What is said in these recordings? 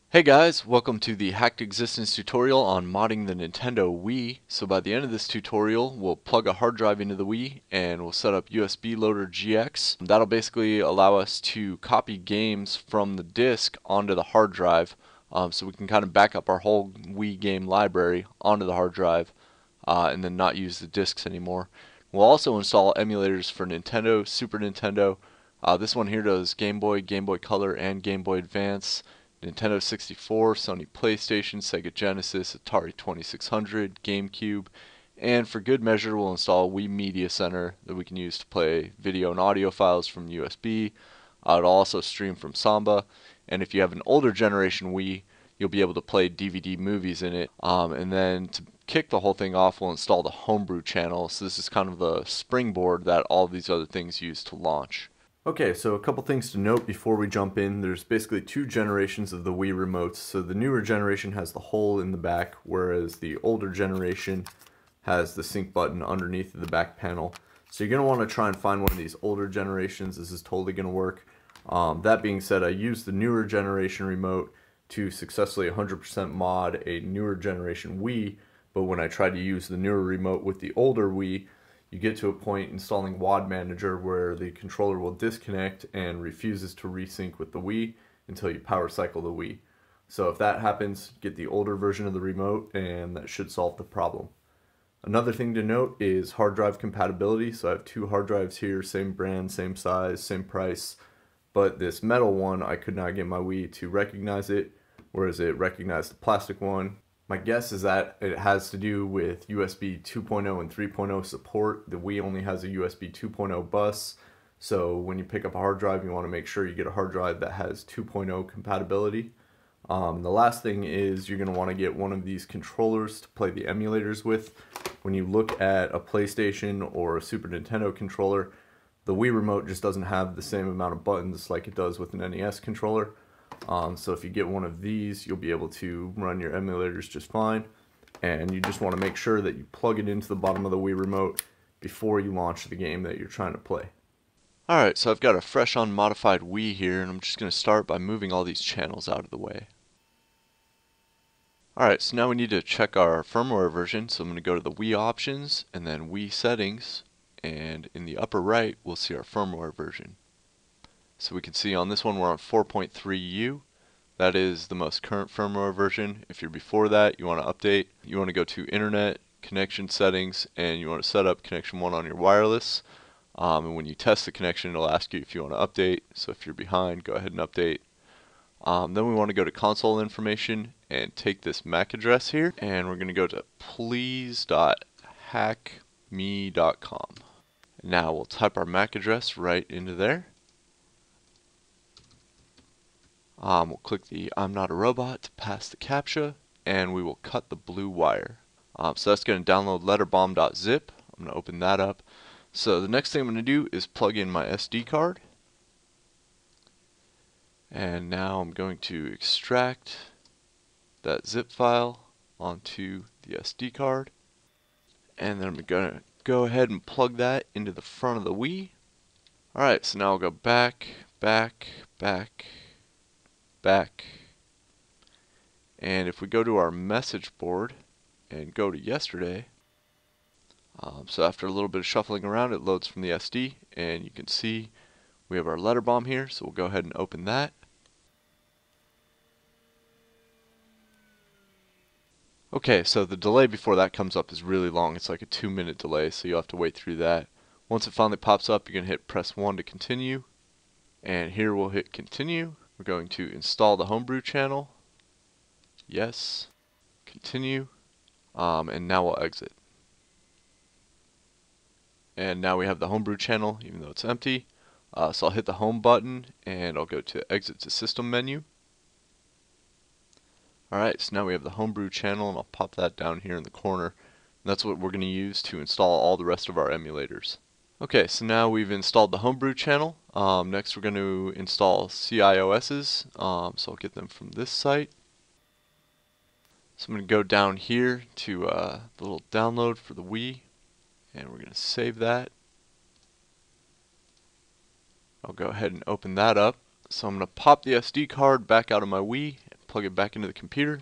Hey guys, welcome to the Hacked Existence tutorial on modding the Nintendo Wii. So by the end of this tutorial, we'll plug a hard drive into the Wii and we'll set up USB Loader GX. That'll basically allow us to copy games from the disk onto the hard drive, so we can kind of back up our whole Wii game library onto the hard drive and then not use the disks anymore. We'll also install emulators for Nintendo, Super Nintendo. This one here does Game Boy, Game Boy Color, and Game Boy Advance. Nintendo 64, Sony PlayStation, Sega Genesis, Atari 2600, GameCube, and for good measure we'll install Wii Media Center that we can use to play video and audio files from USB. It'll also stream from Samba, and if you have an older generation Wii, you'll be able to play DVD movies in it. And then to kick the whole thing off, we'll install the homebrew channel. So this is kind of the springboard that all of these other things use to launch. Okay, so a couple things to note before we jump in. There's basically two generations of the Wii remotes. So the newer generation has the hole in the back, whereas the older generation has the sync button underneath the back panel. So you're going to want to try and find one of these older generations. This is totally going to work. That being said, I used the newer generation remote to successfully 100% mod a newer generation Wii, but when I tried to use the newer remote with the older Wii, you get to a point installing WAD Manager where the controller will disconnect and refuses to resync with the Wii until you power cycle the Wii. So if that happens, get the older version of the remote and that should solve the problem. Another thing to note is hard drive compatibility. So I have two hard drives here, same brand, same size, same price, but this metal one I could not get my Wii to recognize it, whereas it recognized the plastic one. My guess is that it has to do with USB 2.0 and 3.0 support. The Wii only has a USB 2.0 bus, so when you pick up a hard drive, you want to make sure you get a hard drive that has 2.0 compatibility. The last thing is you're going to want to get one of these controllers to play the emulators with. When you look at a PlayStation or a Super Nintendo controller, the Wii remote just doesn't have the same amount of buttons like it does with an NES controller. So if you get one of these, you'll be able to run your emulators just fine. And you just want to make sure that you plug it into the bottom of the Wii remote before you launch the game that you're trying to play. Alright, so I've got a fresh unmodified Wii here, and I'm just going to start by moving all these channels out of the way. Alright, so now we need to check our firmware version, so I'm going to go to the Wii options, and then Wii settings, and in the upper right, we'll see our firmware version. So we can see on this one we're on 4.3U. That is the most current firmware version. If you're before that, you want to update. You want to go to Internet, Connection Settings, and you want to set up Connection 1 on your wireless. And when you test the connection, it'll ask you if you want to update. So if you're behind, go ahead and update. Then we want to go to console information and take this MAC address here, and we're going to go to please.hackme.com. Now we'll type our MAC address right into there. We'll click the I'm not a robot to pass the CAPTCHA, and we will cut the blue wire. So that's going to download letterbomb.zip. I'm going to open that up. So the next thing I'm going to do is plug in my SD card. And now I'm going to extract that zip file onto the SD card. And then I'm going to go ahead and plug that into the front of the Wii. Alright, so now I'll go back, and if we go to our message board and go to yesterday, so after a little bit of shuffling around, it loads from the SD, and you can see we have our letter bomb here, so we'll go ahead and open that. Okay, so the delay before that comes up is really long. It's like a 2-minute delay, so you'll have to wait through that. Once it finally pops up, you're going to hit press 1 to continue, and here we'll hit continue. We're going to install the homebrew channel. Yes. Continue. And now we'll exit. And now we have the homebrew channel, even though it's empty. So I'll hit the home button, and I'll go to exit to system menu. Alright, so now we have the homebrew channel, and I'll pop that down here in the corner. And that's what we're going to use to install all the rest of our emulators. Okay, so now we've installed the homebrew channel. Next we're going to install CIOSs, so I'll get them from this site. So I'm going to go down here to the little download for the Wii, and we're going to save that. I'll go ahead and open that up. So I'm going to pop the SD card back out of my Wii and plug it back into the computer.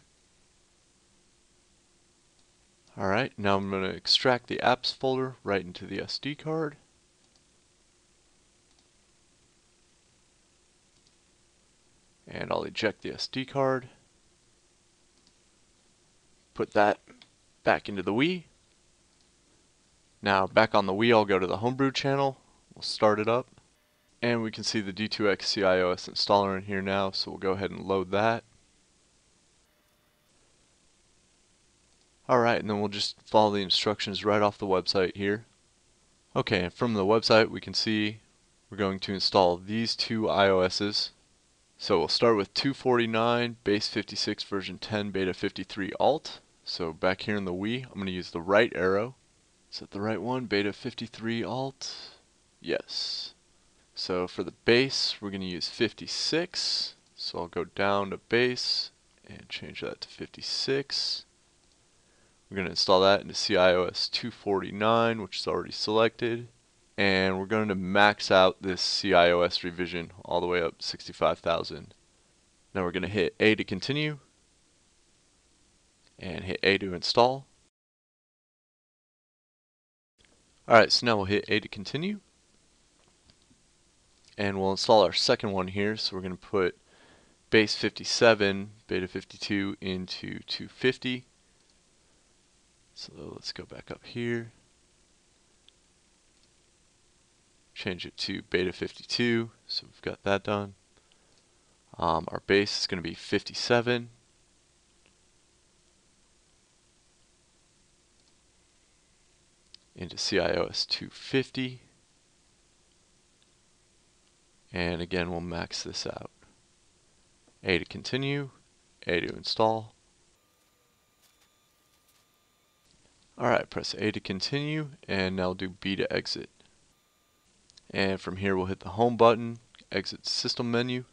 Alright, now I'm going to extract the apps folder right into the SD card. And I'll eject the SD card. Put that back into the Wii. Now back on the Wii, I'll go to the homebrew channel. We'll start it up. And we can see the D2X CIOS installer in here now, so we'll go ahead and load that. Alright, and then we'll just follow the instructions right off the website here. Okay, and from the website we can see we're going to install these two iOS's. So we'll start with 249, base 56 version 10, beta 53 alt. So back here in the Wii, I'm going to use the right arrow. Is that the right one? Beta 53 alt? Yes. So for the base, we're going to use 56. So I'll go down to base and change that to 56. We're going to install that into CIOS 249, which is already selected. And we're going to max out this CIOS revision all the way up 65,000. Now we're going to hit A to continue and hit A to install. Alright, so now we'll hit A to continue and we'll install our second one here. So we're going to put base 57, beta 52 into 250. So let's go back up here. Change it to beta 52, so we've got that done. Our base is going to be 57. Into CIOS 250. And again, we'll max this out. A to continue, A to install. Alright, press A to continue, and now we'll do B to exit. And from here we'll hit the home button, exit system menu.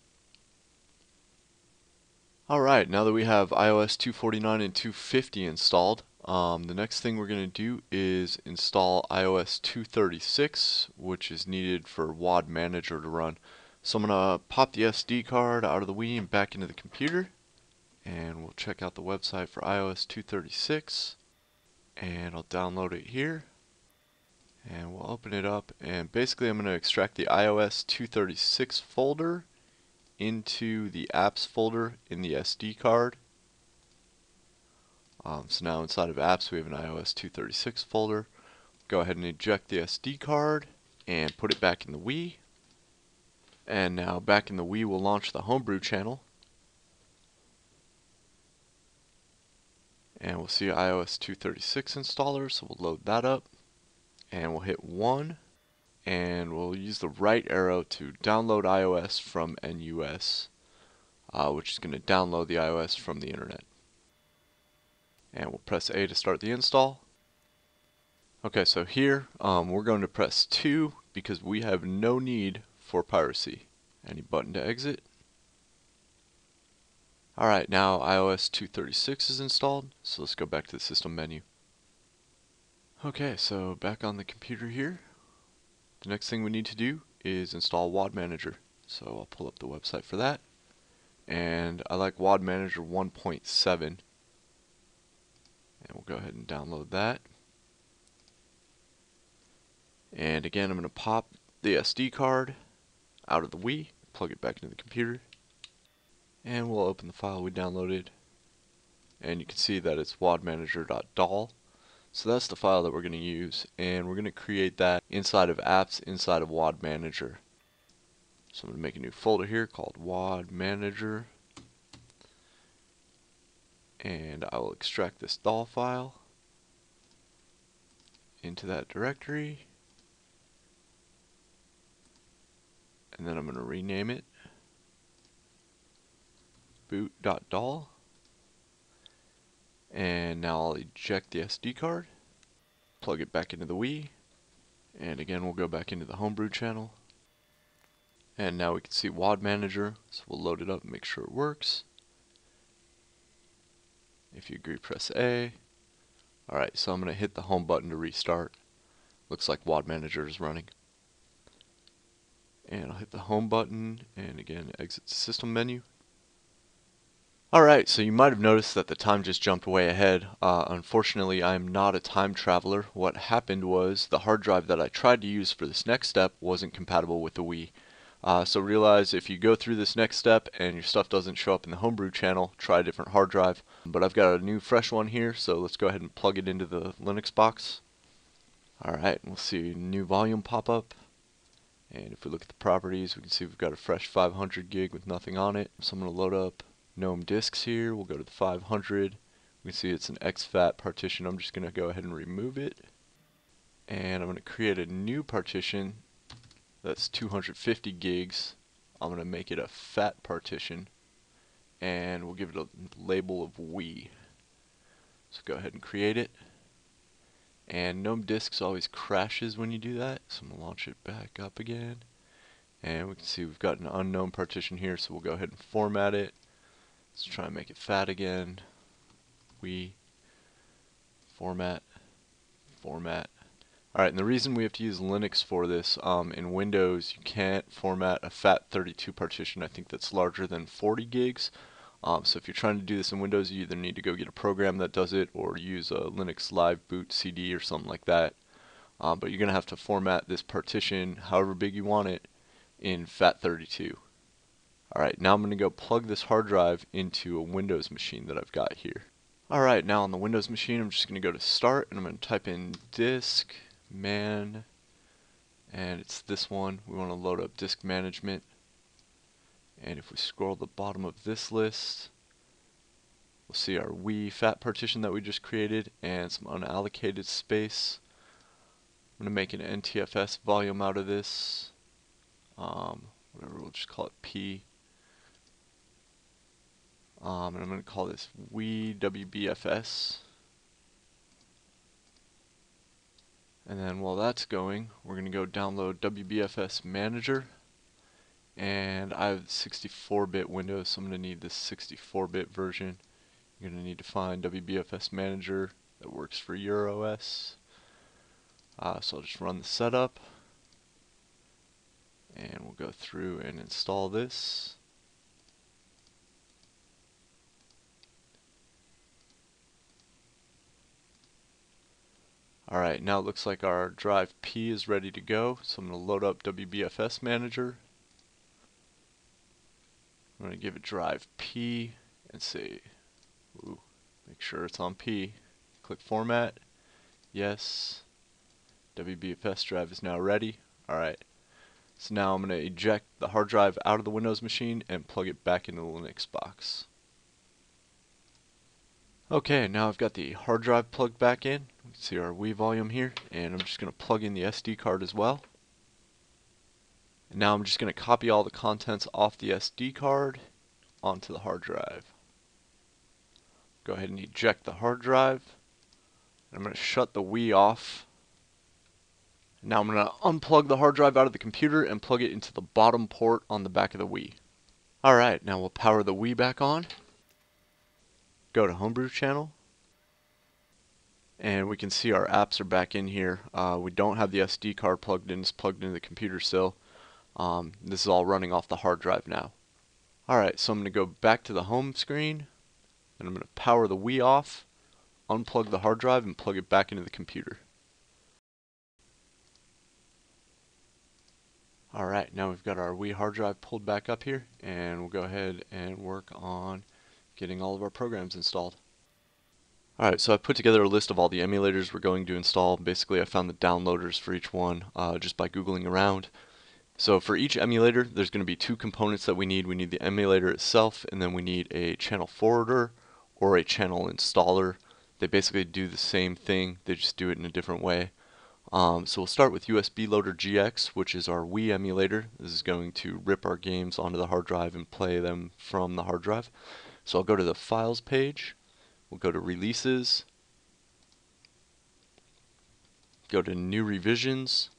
Alright, now that we have iOS 249 and 250 installed, the next thing we're going to do is install iOS 236, which is needed for WAD Manager to run. So I'm going to pop the SD card out of the Wii and back into the computer, and we'll check out the website for iOS 236, and I'll download it here. And we'll open it up, and basically I'm going to extract the iOS 236 folder into the apps folder in the SD card. So now inside of apps we have an iOS 236 folder. Go ahead and eject the SD card and put it back in the Wii. And now back in the Wii we'll launch the homebrew channel. And we'll see iOS 236 installer, so we'll load that up. And we'll hit 1, and we'll use the right arrow to download iOS from NUS, which is going to download the iOS from the internet. And we'll press A to start the install. Okay, so here we're going to press 2 because we have no need for piracy. Any button to exit. Alright, now iOS 236 is installed, so let's go back to the system menu. Okay, so back on the computer here, the next thing we need to do is install WAD Manager. So I'll pull up the website for that. And I like WAD Manager 1.7. And we'll go ahead and download that. And again, I'm going to pop the SD card out of the Wii, plug it back into the computer. And we'll open the file we downloaded. And you can see that it's wadmanager.dal. So that's the file that we're going to use, and we're going to create that inside of apps inside of WAD Manager. So I'm going to make a new folder here called WAD Manager, and I will extract this DAL file into that directory, and then I'm going to rename it boot.dal. And now I'll eject the SD card, plug it back into the Wii, and again we'll go back into the homebrew channel. And now we can see WAD Manager, so we'll load it up and make sure it works. If you agree, press A. Alright, so I'm going to hit the home button to restart. Looks like WAD Manager is running. And I'll hit the home button, and again exit the system menu. Alright, so you might have noticed that the time just jumped way ahead. Unfortunately, I'm not a time traveler. What happened was the hard drive that I tried to use for this next step wasn't compatible with the Wii. So realize if you go through this next step and your stuff doesn't show up in the homebrew channel, try a different hard drive. But I've got a new fresh one here, so let's go ahead and plug it into the Linux box. Alright, we'll see a new volume pop up. And if we look at the properties, we can see we've got a fresh 500 gig with nothing on it. So I'm going to load up GNOME disks here. We'll go to the 500. We can see it's an exFAT partition. I'm just going to go ahead and remove it. And I'm going to create a new partition that's 250 gigs. I'm going to make it a FAT partition. And we'll give it a label of Wii. So go ahead and create it. And GNOME disks always crashes when you do that. So I'm going to launch it back up again. And we can see we've got an unknown partition here, so we'll go ahead and format it. Let's try and make it fat again. Wii, format, format. Alright, and the reason we have to use Linux for this, in Windows you can't format a FAT32 partition, I think that's larger than 40 gigs. So if you're trying to do this in Windows, you either need to go get a program that does it or use a Linux Live Boot CD or something like that. But you're going to have to format this partition however big you want it in FAT32. Alright, now I'm going to go plug this hard drive into a Windows machine that I've got here. Alright, now on the Windows machine I'm just going to go to Start and I'm going to type in disk man, and it's this one. We want to load up disk management, and if we scroll to the bottom of this list we'll see our Wii FAT partition that we just created and some unallocated space. I'm going to make an NTFS volume out of this, whatever, we'll just call it P. And I'm going to call this Wii WBFS. And then while that's going, we're going to go download WBFS Manager. And I have 64-bit Windows, so I'm going to need this 64-bit version. You're going to need to find WBFS Manager that works for your OS. So I'll just run the setup. And we'll go through and install this. Alright, now it looks like our drive P is ready to go, so I'm going to load up WBFS Manager. I'm going to give it drive P and say, make sure it's on P. Click Format. Yes. WBFS drive is now ready. Alright, so now I'm going to eject the hard drive out of the Windows machine and plug it back into the Linux box. Okay, now I've got the hard drive plugged back in. You can see our Wii volume here, and I'm just going to plug in the SD card as well. And now I'm just going to copy all the contents off the SD card onto the hard drive. Go ahead and eject the hard drive. And I'm going to shut the Wii off. Now I'm going to unplug the hard drive out of the computer and plug it into the bottom port on the back of the Wii. Alright, now we'll power the Wii back on. Go to Homebrew channel, and we can see our apps are back in here. We don't have the SD card plugged in, it's plugged into the computer still. This is all running off the hard drive now. Alright, so I'm going to go back to the home screen, and I'm going to power the Wii off, unplug the hard drive, and plug it back into the computer. Alright, now we've got our Wii hard drive pulled back up here, and we'll go ahead and work on getting all of our programs installed. Alright, so I put together a list of all the emulators we're going to install. Basically, I found the downloaders for each one just by Googling around. So for each emulator, there's going to be two components that we need. We need the emulator itself, and then we need a channel forwarder or a channel installer. They basically do the same thing, they just do it in a different way. So we'll start with USB Loader GX, which is our Wii emulator. This is going to rip our games onto the hard drive and play them from the hard drive. So I'll go to the Files page, we'll go to Releases, go to New Revisions,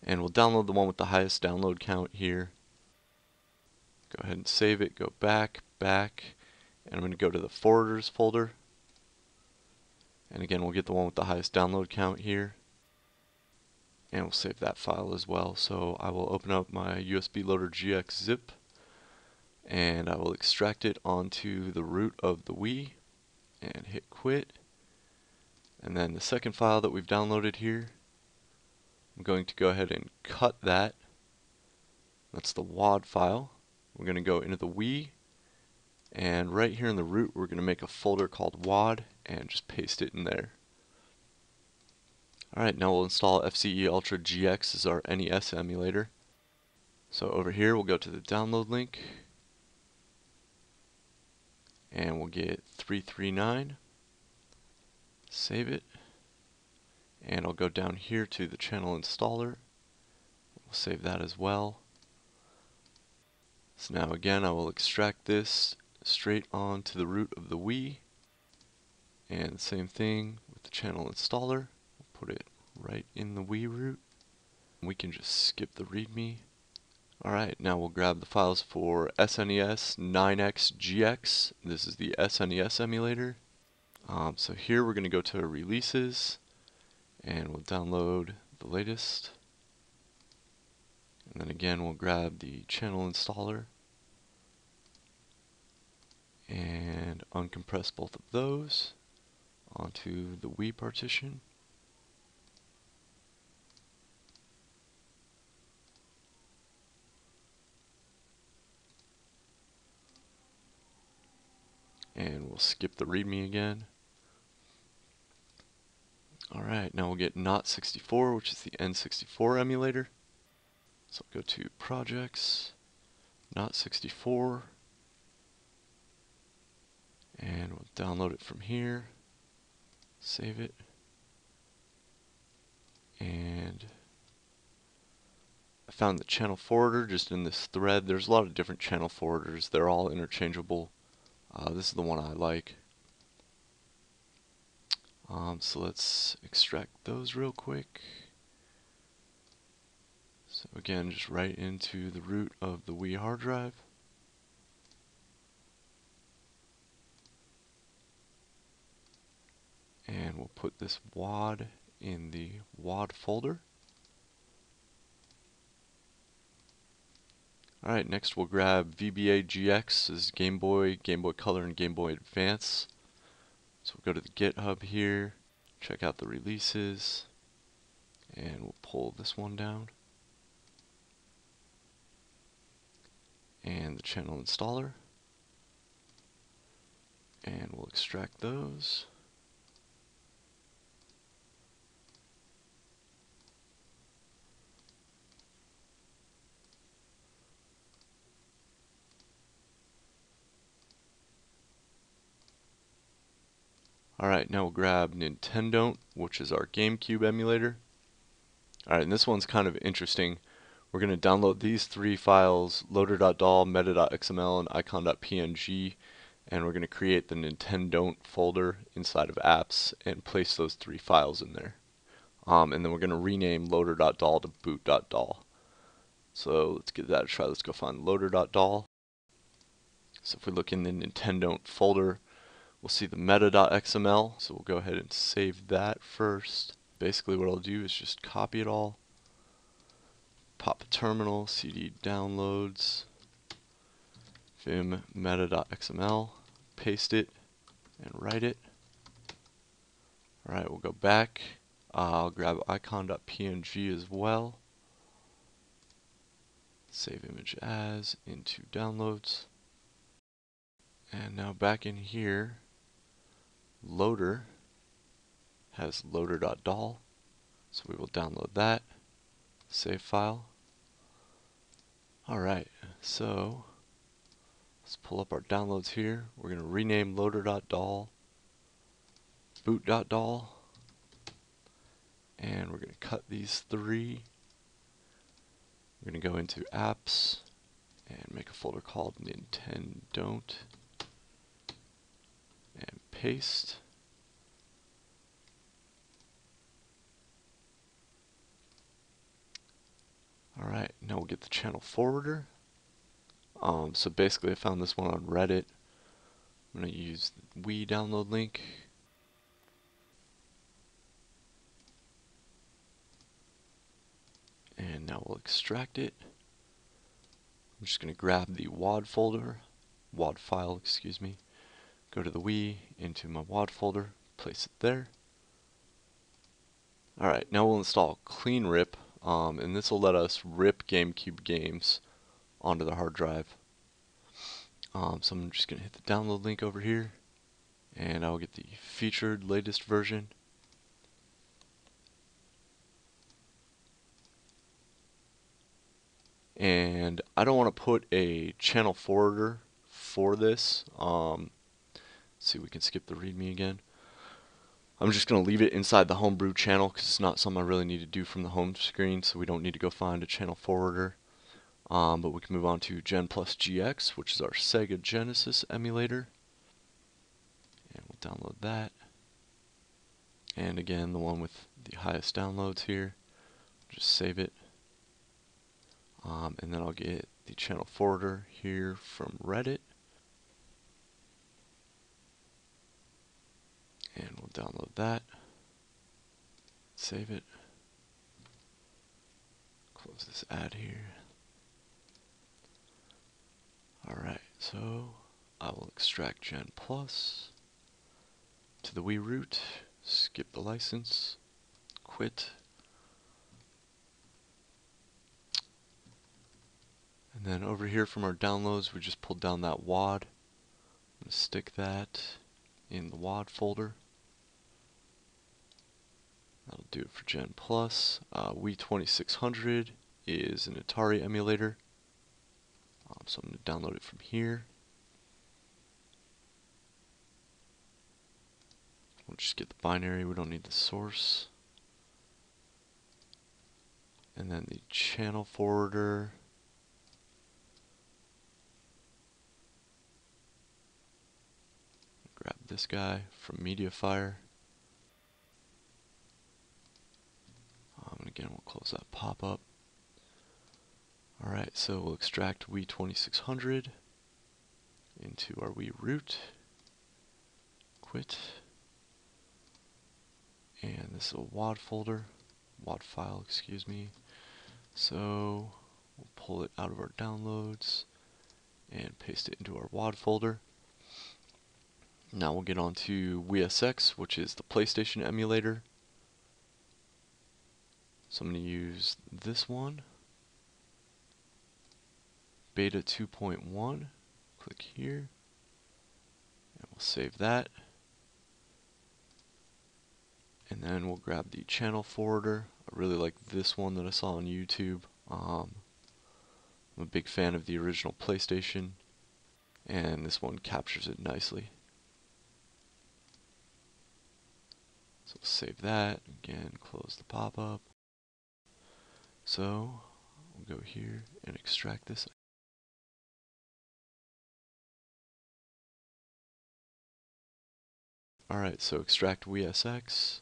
and we'll download the one with the highest download count here. Go ahead and save it, go back, and I'm going to go to the Forwarders folder. And again, we'll get the one with the highest download count here. And we'll save that file as well. So I will open up my USB Loader GX zip. and I will extract it onto the root of the Wii and hit quit. And then the second file that we've downloaded here, I'm going to go ahead and cut that. That's the WAD file. We're going to go into the Wii, and right here in the root we're going to make a folder called WAD and just paste it in there. Alright, now we'll install FCE Ultra GX as our NES emulator. So over here we'll go to the download link, and we'll get 339, save it, and I'll go down here to the channel installer. We'll save that as well. So now again I will extract this straight onto the root of the Wii, and same thing with the channel installer. We'll put it right in the Wii root. We can just skip the README. Alright, now we'll grab the files for SNES 9X GX. This is the SNES emulator. So here we're going to go to releases, and we'll download the latest. And then again we'll grab the channel installer and uncompress both of those onto the Wii partition. And we'll skip the README again. Alright, now we'll get Not64, which is the N64 emulator. So go to Projects, Not64, and we'll download it from here, save it, and I found the channel forwarder just in this thread. There's a lot of different channel forwarders, they're all interchangeable. This is the one I like. So let's extract those real quick. So again, just right into the root of the Wii hard drive. And we'll put this WAD in the WAD folder. Alright, next we'll grab VBA GX, this is Game Boy, Game Boy Color, and Game Boy Advance. So we'll go to the GitHub here, check out the releases, and we'll pull this one down. And the channel installer. And we'll extract those. Alright, now we'll grab Nintendo, which is our GameCube emulator. Alright, and this one's kind of interesting. We're going to download these three files, loader.dol, meta.xml, and icon.png, and we're going to create the Nintendo folder inside of apps and place those three files in there. And then we're going to rename loader.dol to boot.dol. So let's give that a try. Let's go find loader.dol. So if we look in the Nintendo folder, we'll see the meta.xml, so we'll go ahead and save that first. Basically what I'll do is just copy it all, pop a terminal, cd downloads, vim meta.xml, paste it, and write it. Alright, we'll go back. I'll grab icon.png as well. Save image as into downloads. And now back in here, loader has loader.dol, so we will download that, save file. Alright, so let's pull up our downloads here. We're going to rename loader.dol, boot.dol, and we're going to cut these three. We're going to go into apps and make a folder called Nintendo and paste. Alright, now we'll get the channel forwarder. So basically I found this one on Reddit. I'm going to use the Wii download link. And now we'll extract it. I'm just going to grab the WAD folder, WAD file, excuse me. Go to the Wii, into my WAD folder, place it there. Alright, now we'll install clean rip, and this will let us rip GameCube games onto the hard drive. So I'm just going to hit the download link over here, and I'll get the featured latest version. And I don't want to put a channel forwarder for this. Let's see, we can skip the README again. I'm just going to leave it inside the homebrew channel because it's not something I really need to do from the home screen, so we don't need to go find a channel forwarder. But we can move on to Gen Plus GX, which is our Sega Genesis emulator. And we'll download that. And again, the one with the highest downloads here. Just save it. And then I'll get the channel forwarder here from Reddit. And we'll download that. Save it. Close this ad here. Alright, so I will extract Gen Plus to the Wii root, skip the license, quit. And then over here from our downloads, we just pulled down that WAD. I'm going to stick that in the WAD folder. That'll do it for Gen Plus. Wii 2600 is an Atari emulator. So I'm going to download it from here. We'll just get the binary, we don't need the source. And then the channel forwarder. Grab this guy from MediaFire. And again, we'll close that pop-up. Alright, so we'll extract Wii 2600 into our Wii root. Quit. And this is a WAD folder, WAD file, excuse me. So we'll pull it out of our downloads and paste it into our WAD folder. Now we'll get on to WiiSX, which is the PlayStation emulator. So I'm going to use this one, Beta 2.1. Click here, and we'll save that. And then we'll grab the channel forwarder. I really like this one that I saw on YouTube. I'm a big fan of the original PlayStation, and this one captures it nicely. So we'll save that. Again, close the pop-up. So we'll go here and extract this. Alright, so extract WiiSX.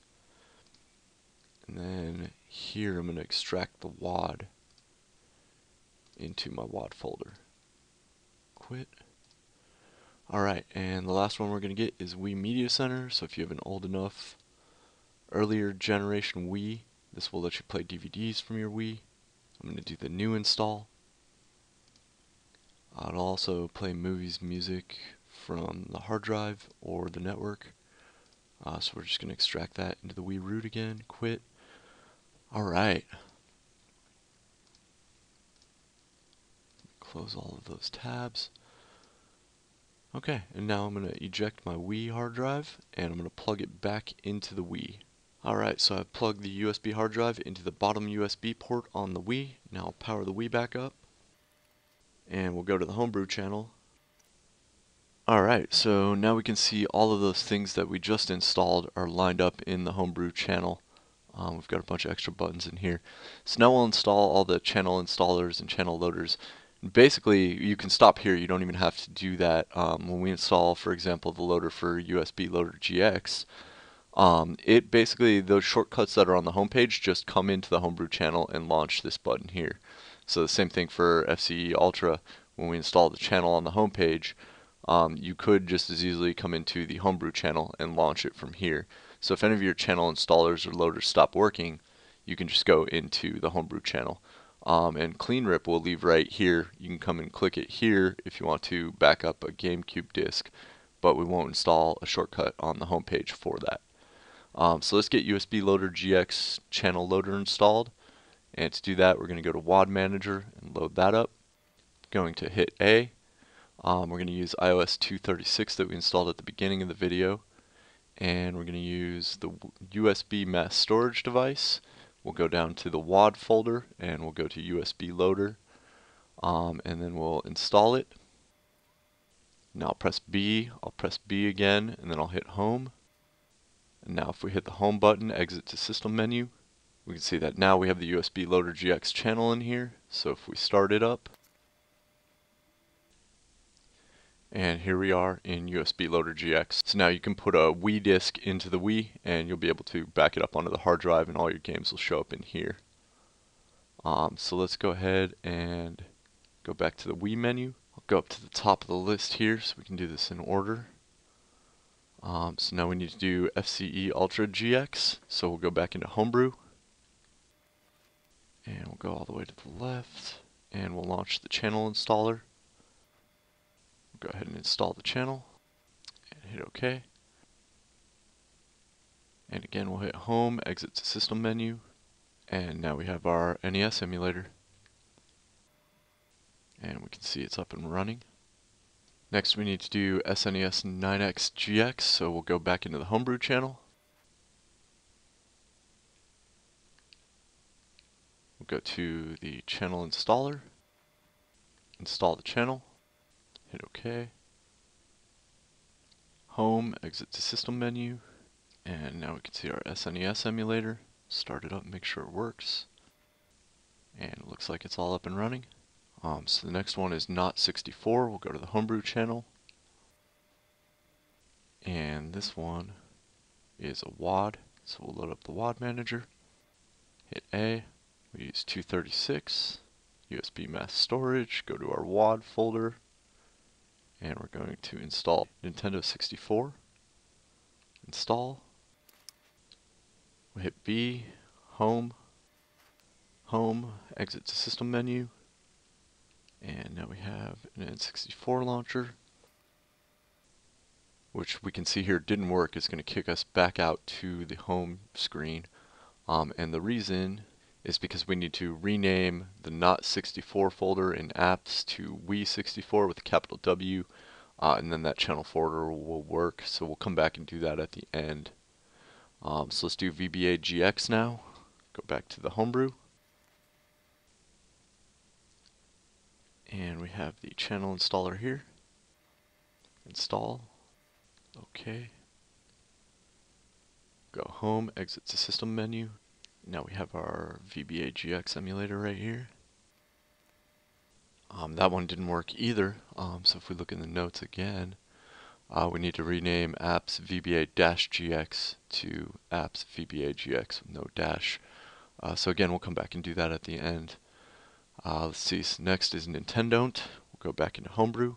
And then here I'm going to extract the WAD into my WAD folder. Quit. Alright, and the last one we're going to get is Wii Media Center. So if you have an old enough earlier generation Wii, this will let you play DVDs from your Wii. I'm going to do the new install. It'll also play movies, music from the hard drive or the network. So we're just going to extract that into the Wii root again, quit. Alright. Close all of those tabs. Okay, and now I'm going to eject my Wii hard drive, and I'm going to plug it back into the Wii. Alright, so I've plugged the USB hard drive into the bottom USB port on the Wii. Now I'll power the Wii back up, and we'll go to the homebrew channel. Alright, so now we can see all of those things that we just installed are lined up in the homebrew channel. We've got a bunch of extra buttons in here. So now we'll install all the channel installers and channel loaders. Basically, you can stop here. You don't even have to do that. When we install, for example, the loader for USB Loader GX, it basically, those shortcuts that are on the homepage just come into the homebrew channel and launch this button here. So the same thing for FCE Ultra. When we install the channel on the homepage, you could just as easily come into the homebrew channel and launch it from here. So if any of your channel installers or loaders stop working, you can just go into the homebrew channel. And clean rip we'll leave right here. You can come and click it here if you want to back up a GameCube disc, but we won't install a shortcut on the home page for that. So let's get USB Loader GX channel loader installed. And to do that, we're going to go to WAD Manager and load that up. Going to hit A. We're going to use iOS 236 that we installed at the beginning of the video. And we're going to use the USB mass storage device. We'll go down to the WAD folder and we'll go to USB Loader. And then we'll install it. Now I'll press B again, and then I'll hit Home. And now if we hit the Home button, exit to System menu, we can see that now we have the USB Loader GX channel in here. So if we start it up, and here we are in USB Loader GX. So now you can put a Wii disc into the Wii and you'll be able to back it up onto the hard drive and all your games will show up in here. So let's go ahead and go back to the Wii menu. I'll go up to the top of the list here so we can do this in order. So now we need to do FCE Ultra GX. So we'll go back into Homebrew. And we'll go all the way to the left and we'll launch the channel installer. Go ahead and install the channel and hit OK. And again we'll hit Home, exit to System menu, and now we have our NES emulator. And we can see it's up and running. Next we need to do SNES 9X GX, so we'll go back into the Homebrew channel. We'll go to the channel installer, install the channel. Hit OK. Home, exit to System menu, and now we can see our SNES emulator. Start it up and make sure it works. And it looks like it's all up and running. So the next one is Not 64. We'll go to the Homebrew channel. And this one is a WAD. So we'll load up the WAD manager. Hit A. We use 236. USB mass storage. Go to our WAD folder. And we're going to install Nintendo 64. Install. We'll hit B, Home, Home, exit to System menu. And now we have an N64 launcher, which we can see here didn't work. It's going to kick us back out to the home screen. And the reason is because we need to rename the Not 64 folder in apps to Wii 64 with a capital W. And then that channel folder will work. So we'll come back and do that at the end. So let's do VBA GX now. Go back to the Homebrew. And we have the channel installer here. Install. OK. Go Home, exit to System menu. Now we have our VBA GX emulator right here. That one didn't work either. So if we look in the notes again, we need to rename apps VBA-GX to apps VBA-GX with no dash. So again, we'll come back and do that at the end. Let's see, so next is Nintendo. We'll go back into Homebrew.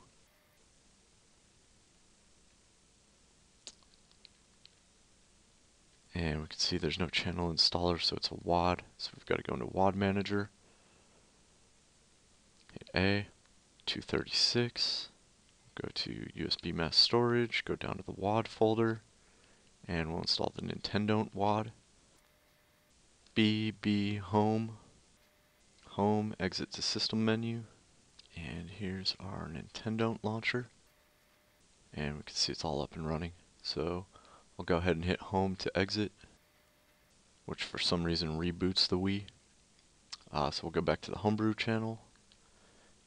And we can see there's no channel installer, so it's a WAD. So we've got to go into WAD Manager. Hit A, 236. Go to USB mass storage, go down to the WAD folder, and we'll install the Nintendo WAD. B, Home, Home, exit to System menu, and here's our Nintendo launcher. And we can see it's all up and running. So I'll go ahead and hit Home to exit, which for some reason reboots the Wii. So we'll go back to the Homebrew channel.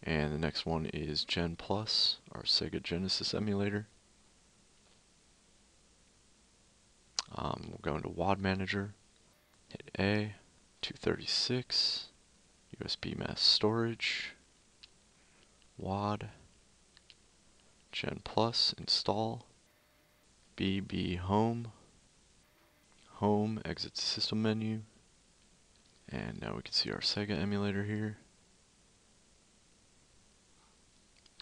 And the next one is Gen Plus, our Sega Genesis emulator. We'll go into WAD Manager, hit A, 236, USB mass storage, WAD, Gen Plus, install, BB Home, Home, exit to System menu, and now we can see our Sega emulator here.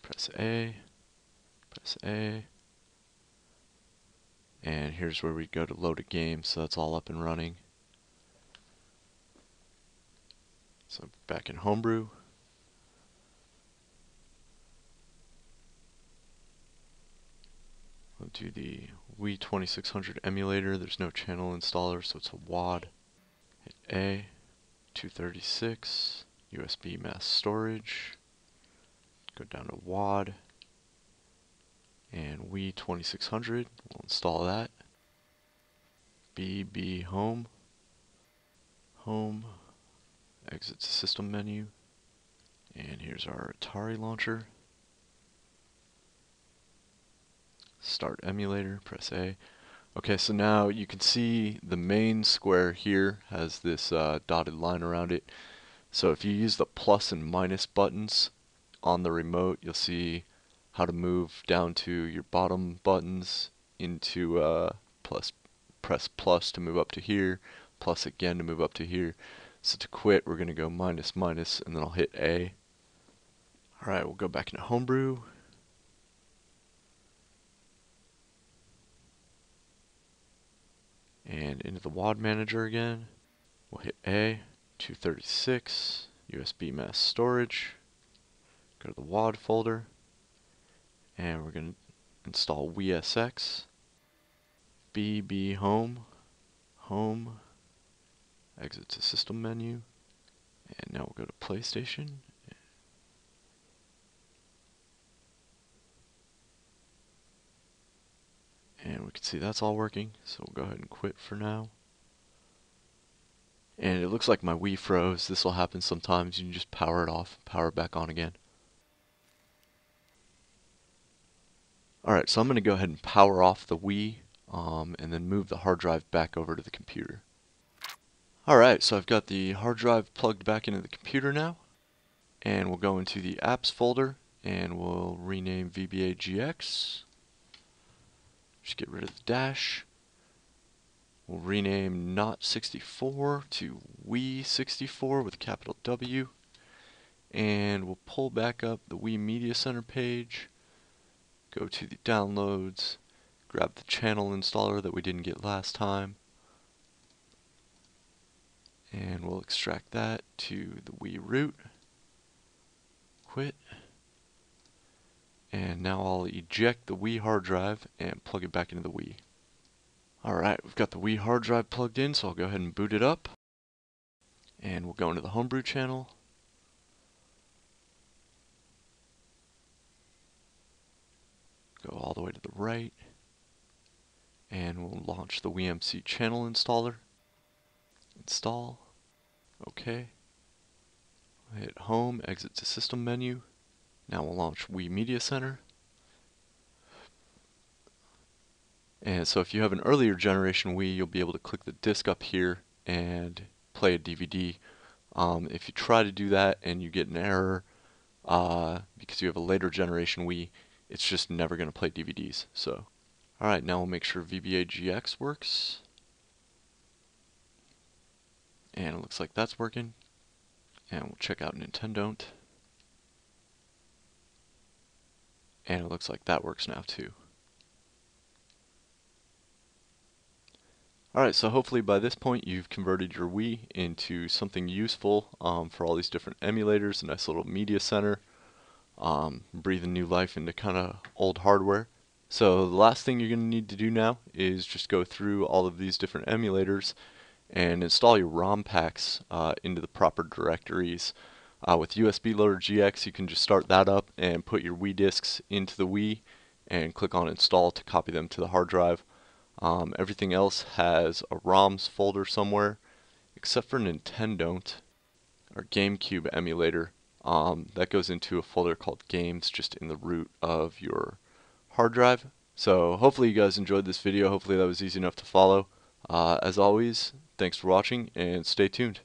Press A, and here's where we go to load a game, so that's all up and running. So back in homebrew. We'll do the Wii 2600 emulator. There's no channel installer, so it's a WAD. Hit A, 236, USB mass storage. Go down to WAD, and Wii 2600. We'll install that. B home, home, exit to system menu, and here's our Atari launcher. Start emulator, press A. Okay, so now you can see the main square here has this dotted line around it. So if you use the plus and minus buttons on the remote, you'll see how to move down to your bottom buttons into press plus to move up to here, plus again to move up to here. So to quit, we're going to go minus minus, and then I'll hit A. Alright, we'll go back into homebrew. And into the WAD manager again. We'll hit A, 236, USB mass storage. Go to the WAD folder. And we're going to install WSX. B home, home, exit to system menu. And now we'll go to PlayStation. And we can see that's all working, so we'll go ahead and quit for now. And it looks like my Wii froze. This will happen sometimes. You can just power it off, power it back on again. Alright, so I'm going to go ahead and power off the Wii, and then move the hard drive back over to the computer. Alright, so I've got the hard drive plugged back into the computer now. And we'll go into the apps folder, and we'll rename VBA-GX. Just get rid of the dash. We'll rename Not64 to Wii64 with a capital W. And we'll pull back up the Wii Media Center page. Go to the downloads. Grab the channel installer that we didn't get last time. And we'll extract that to the Wii root. Quit. And now I'll eject the Wii hard drive and plug it back into the Wii. Alright, we've got the Wii hard drive plugged in, so I'll go ahead and boot it up. And we'll go into the homebrew channel. Go all the way to the right. And we'll launch the WiiMC channel installer. Install. OK. Hit home, exit to system menu. Now we'll launch Wii Media Center. And so if you have an earlier generation Wii, you'll be able to click the disc up here and play a DVD. If you try to do that and you get an error because you have a later generation Wii, it's just never going to play DVDs. So, alright, now we'll make sure VBA-GX works. And it looks like that's working. And we'll check out Nintendo. And it looks like that works now too. Alright, so hopefully by this point you've converted your Wii into something useful for all these different emulators, a nice little media center, breathing new life into kind of old hardware. So the last thing you're going to need to do now is just go through all of these different emulators and install your ROM packs into the proper directories. With USB Loader GX, you can just start that up and put your Wii discs into the Wii and click on install to copy them to the hard drive. Everything else has a ROMs folder somewhere, except for Nintendo or GameCube emulator. That goes into a folder called Games just in the root of your hard drive. So hopefully you guys enjoyed this video. Hopefully that was easy enough to follow. As always, thanks for watching and stay tuned.